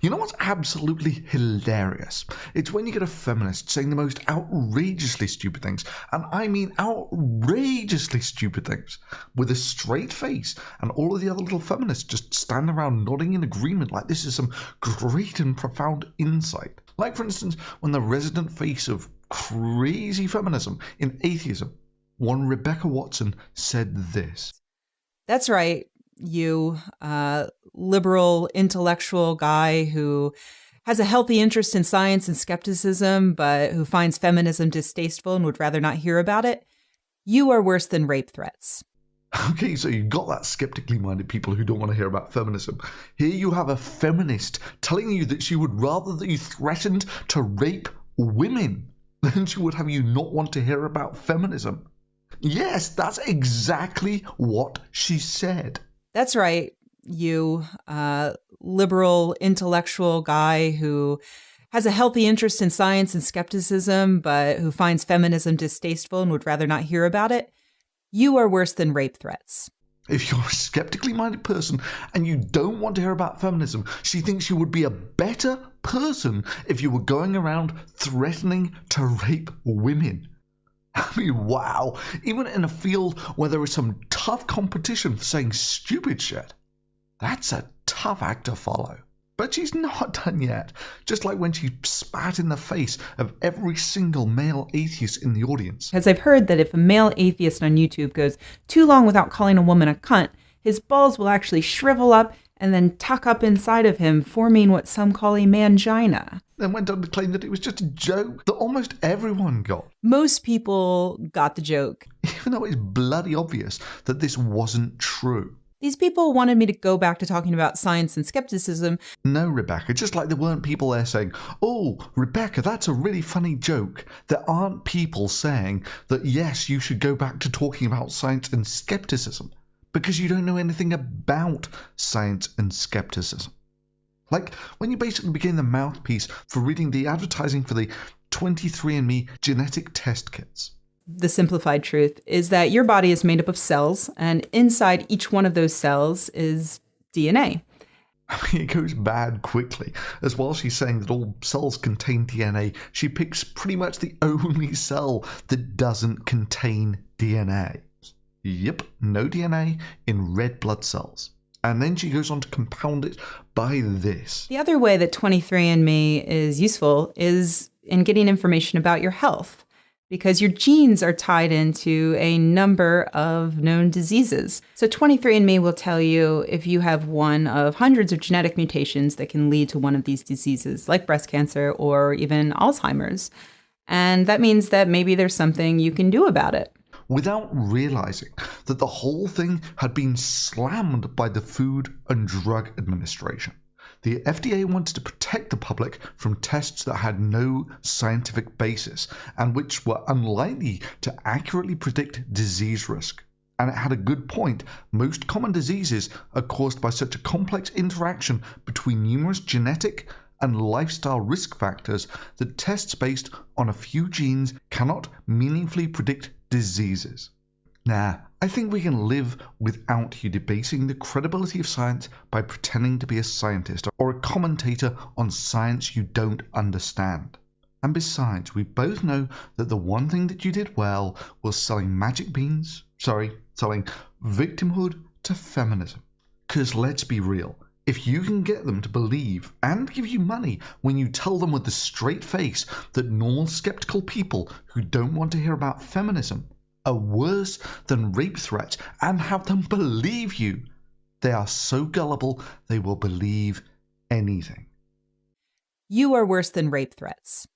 You know what's absolutely hilarious? It's when you get a feminist saying the most outrageously stupid things, and I mean outrageously stupid things, with a straight face, and all of the other little feminists just stand around nodding in agreement like this is some great and profound insight. Like, for instance, when the resident face of crazy feminism in atheism, one Rebecca Watson, said this. That's right. You, liberal intellectual guy who has a healthy interest in science and skepticism, but who finds feminism distasteful and would rather not hear about it. You are worse than rape threats. Okay, so you've got that skeptically minded people who don't want to hear about feminism. Here you have a feminist telling you that she would rather that you threatened to rape women than she would have you not want to hear about feminism. Yes, that's exactly what she said. That's right. You, liberal intellectual guy who has a healthy interest in science and skepticism, but who finds feminism distasteful and would rather not hear about it. You are worse than rape threats. If you're a skeptically minded person and you don't want to hear about feminism, she thinks you would be a better person if you were going around threatening to rape women. I mean, wow. Even in a field where there is some tough competition for saying stupid shit, that's a tough act to follow. But she's not done yet. Just like when she spat in the face of every single male atheist in the audience. Because I've heard that if a male atheist on YouTube goes too long without calling a woman a cunt, his balls will actually shrivel up and then tuck up inside of him, forming what some call a mangina. Then went on to claim that it was just a joke that almost everyone got. Most people got the joke. Even though it's bloody obvious that this wasn't true. These people wanted me to go back to talking about science and skepticism. No, Rebecca, just like there weren't people there saying, oh, Rebecca, that's a really funny joke. There aren't people saying that, yes, you should go back to talking about science and skepticism because you don't know anything about science and skepticism. Like when you basically became the mouthpiece for reading the advertising for the 23andMe genetic test kits. The simplified truth is that your body is made up of cells, and inside each one of those cells is DNA. I mean, it goes bad quickly. As while she's saying that all cells contain DNA, she picks pretty much the only cell that doesn't contain DNA. Yep, no DNA in red blood cells. And then she goes on to compound it by this. The other way that 23andMe is useful is in getting information about your health, because your genes are tied into a number of known diseases. So 23andMe will tell you if you have one of hundreds of genetic mutations that can lead to one of these diseases, like breast cancer or even Alzheimer's. And that means that maybe there's something you can do about it. Without realizing that the whole thing had been slammed by the Food and Drug Administration. The FDA wanted to protect the public from tests that had no scientific basis and which were unlikely to accurately predict disease risk. And it had a good point. Most common diseases are caused by such a complex interaction between numerous genetic and lifestyle risk factors that tests based on a few genes cannot meaningfully predict diseases. Nah, I think we can live without you debasing the credibility of science by pretending to be a scientist or a commentator on science you don't understand. And besides, we both know that the one thing that you did well was selling selling victimhood to feminism. 'Cause let's be real, if you can get them to believe and give you money when you tell them with a straight face that normal skeptical people who don't want to hear about feminism are worse than rape threats and have them believe you, they are so gullible they will believe anything. You are worse than rape threats.